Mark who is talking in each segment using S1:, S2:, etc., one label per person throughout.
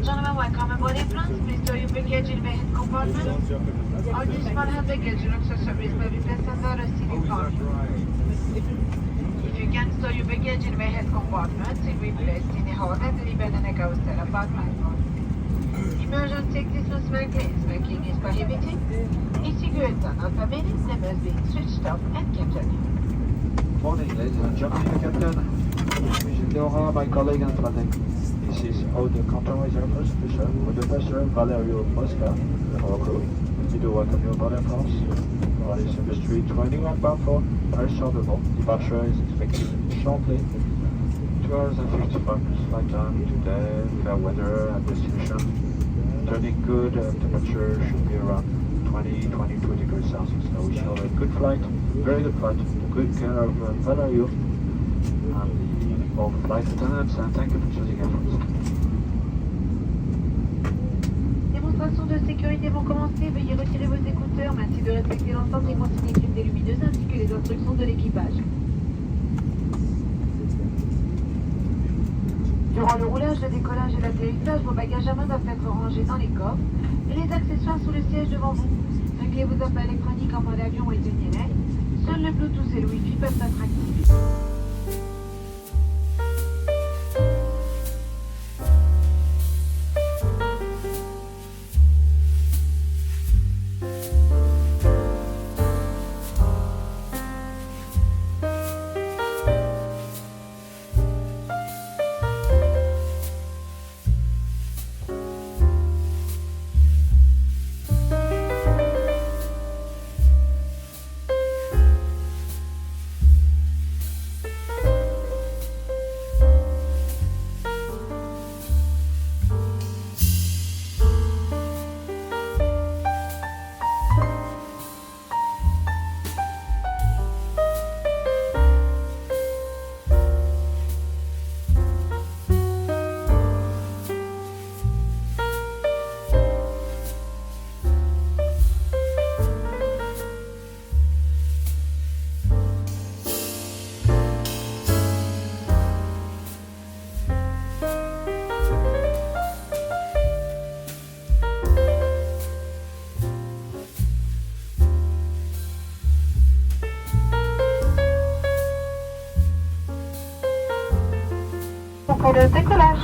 S1: Gentlemen, welcome aboard airplanes. Please store your baggage in the head compartment. All this small hand baggage belongs to service by the passenger receiving compartment. If you can store your baggage in the head compartment, it will be placed in a hold at the Lebanon carousel apartment. Emergency exit must be clean. Smoking is prohibited. If cigarettes are not permitted, they must be switched off and kept on.
S2: Morning, ladies and gentlemen, Captain. Mission Leora, my colleague and flight. This is all the compromise airport station with the passenger Valerio Mosca, our crew. We do welcome you aboard Air France. For this industry 21 bound for Paris Charleroi. Departure is expected shortly. 2 hours and 55 minutes flight time today, fair weather and destination. Turning good, temperature should be around 20-22 degrees Celsius. So we shall have a good flight, very good flight, good care of Valerio and all the flight attendants, and thank you for choosing Air France.
S1: Démonstrations de sécurité vont commencer. Veuillez retirer vos écouteurs. Merci de respecter l'ensemble des consignes écrites et lumineuses ainsi que les instructions de l'équipage. Durant le roulage, le décollage et l'atterrissage, vos bagages à main doivent être rangés dans les coffres et les accessoires sous le siège devant vous. Réglez vos appels électroniques en mode avion et tenez-les. Seuls le Bluetooth et le Wi-Fi peuvent être activés. Pour le décollage.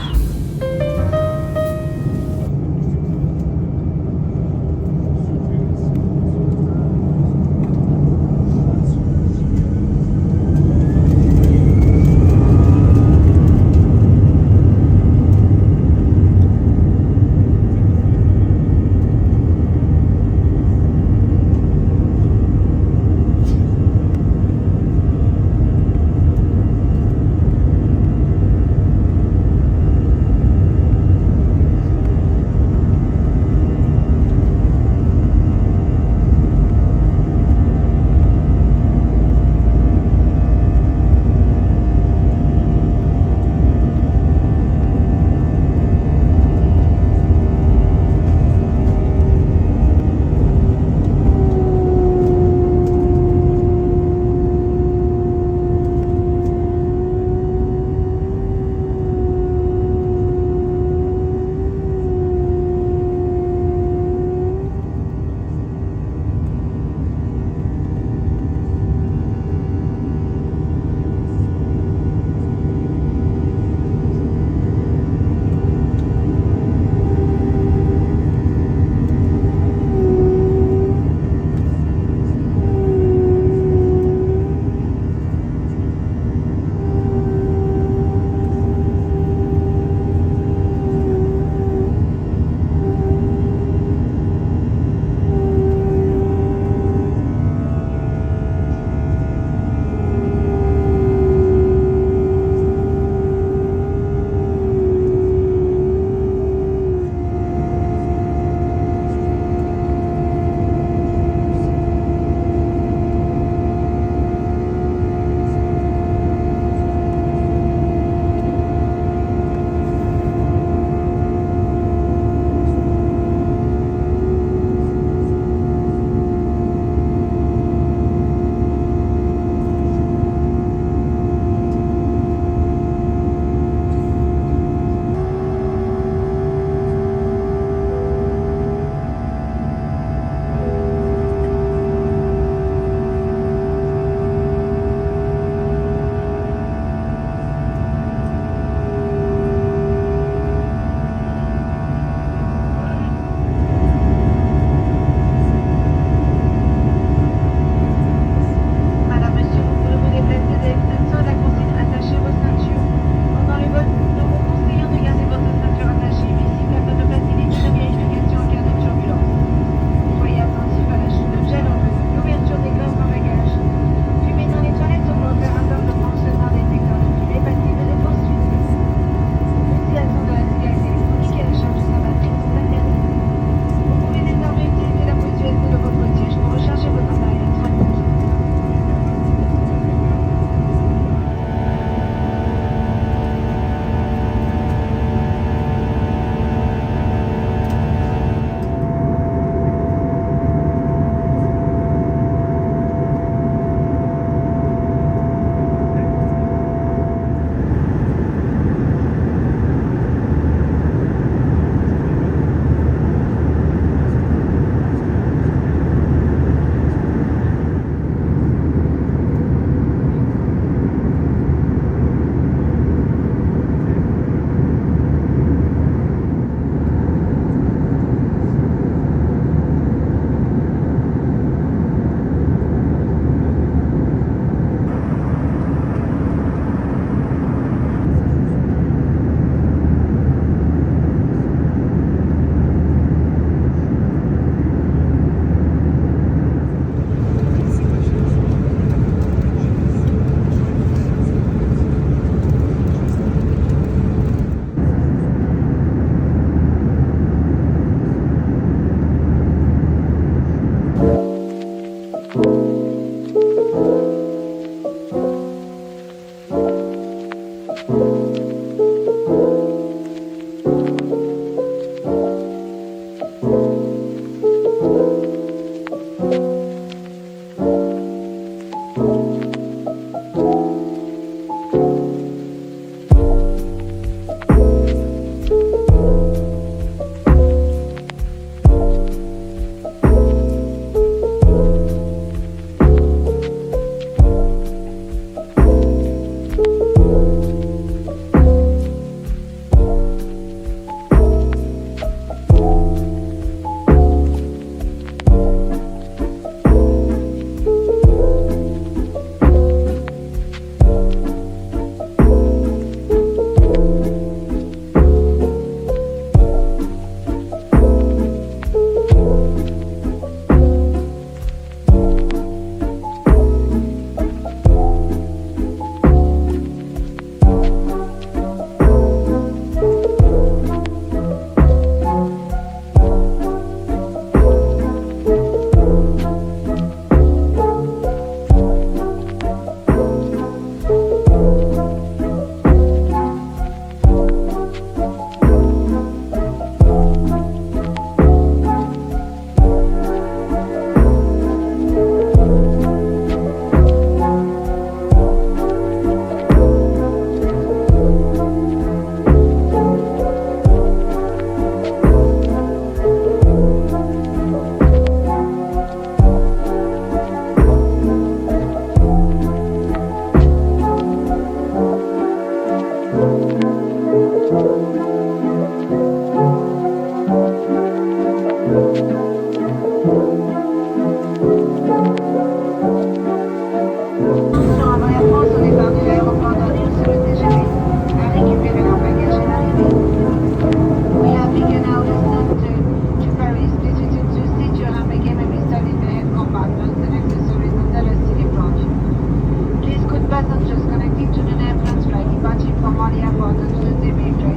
S1: from Maria Gordon to the Dimitri.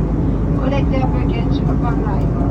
S1: Collect their package upon arrival.